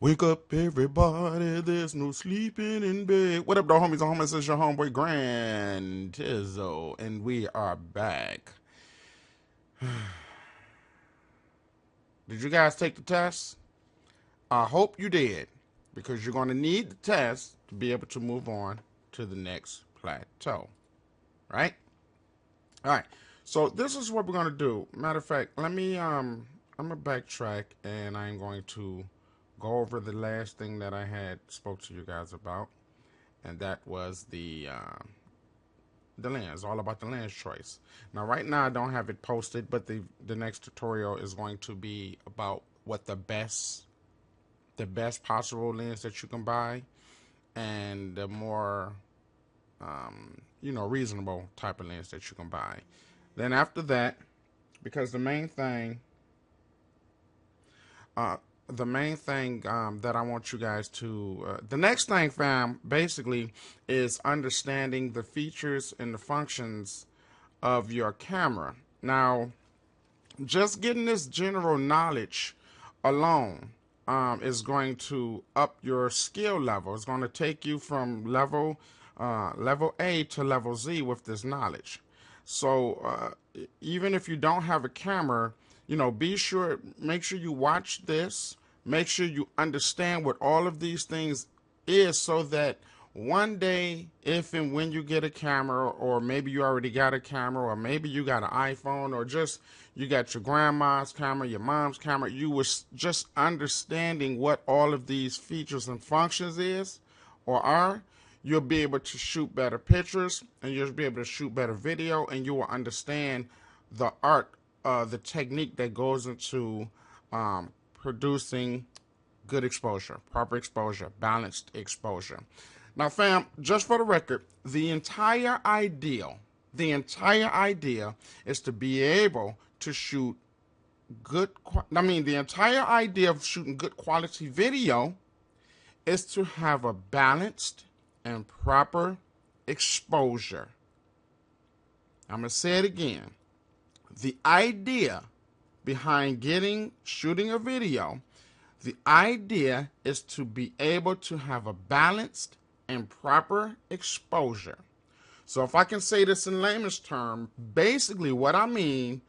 Wake up, everybody. There's no sleeping in bed. What up, though, homies and homies? It's your homeboy, Grand Tizzo, and we are back. Did you guys take the test? I hope you did, because you're going to need the test to be able to move on to the next plateau, right? All right. So this is what we're going to do. Matter of fact, I'm going to backtrack, and I'm going to go over the last thing that I had spoke to you guys about, and that was the lens, all about the lens choice. Now, right now, I don't have it posted, but the next tutorial is going to be about what the best possible lens that you can buy, and the more reasonable type of lens that you can buy. Then after that, because the main thing that I want you guys to, the next thing, fam, basically is understanding the features and the functions of your camera. Now, just getting this general knowledge alone is going to up your skill level. It's going to take you from level A to level Z with this knowledge. So even if you don't have a camera, make sure you watch this. Make sure you understand what all of these things is, so that one day, if and when you get a camera, or maybe you already got a camera, or maybe you got an iPhone, or just you got your grandma's camera, your mom's camera, you was just understanding what all of these features and functions is or are, you'll be able to shoot better pictures, and you'll be able to shoot better video, and you will understand the art, the technique that goes into producing good exposure, proper exposure, balanced exposure. Now, fam, just for the record, the entire idea is to be able to shoot the entire idea of shooting good quality video is to have a balanced and proper exposure. I'm going to say it again. The idea behind shooting a video, the idea is to be able to have a balanced and proper exposure. So if I can say this in layman's term, basically what I mean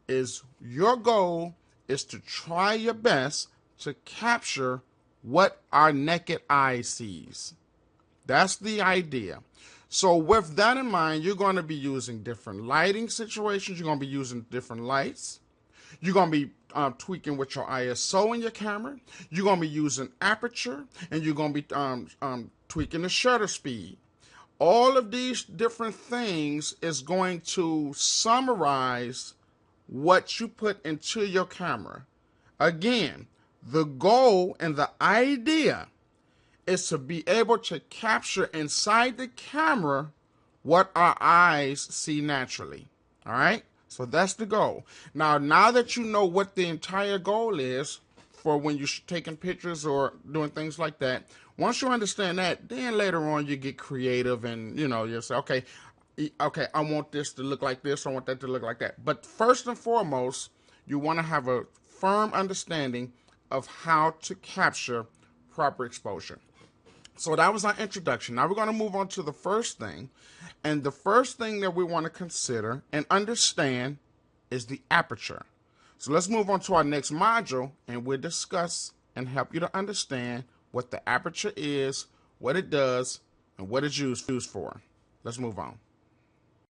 is your goal is to try your best to capture what our naked eye sees. That's the idea. So with that in mind, you're going to be using different lighting situations. You're going to be using different lights. You're going to be tweaking with your ISO in your camera. You're going to be using aperture, and you're going to be tweaking the shutter speed. All of these different things is going to summarize what you put into your camera. Again, the goal and the idea is to be able to capture inside the camera what our eyes see naturally. All right? So that's the goal. Now that you know what the entire goal is for when you're taking pictures or doing things like that, once you understand that, then later on you get creative, and you'll say, okay, I want this to look like this, I want that to look like that. But first and foremost, you want to have a firm understanding of how to capture proper exposure. So that was our introduction. Now we're going to move on to the first thing. And the first thing that we want to consider and understand is the aperture. So let's move on to our next module, and we'll discuss and help you to understand what the aperture is, what it does, and what it's used for. Let's move on.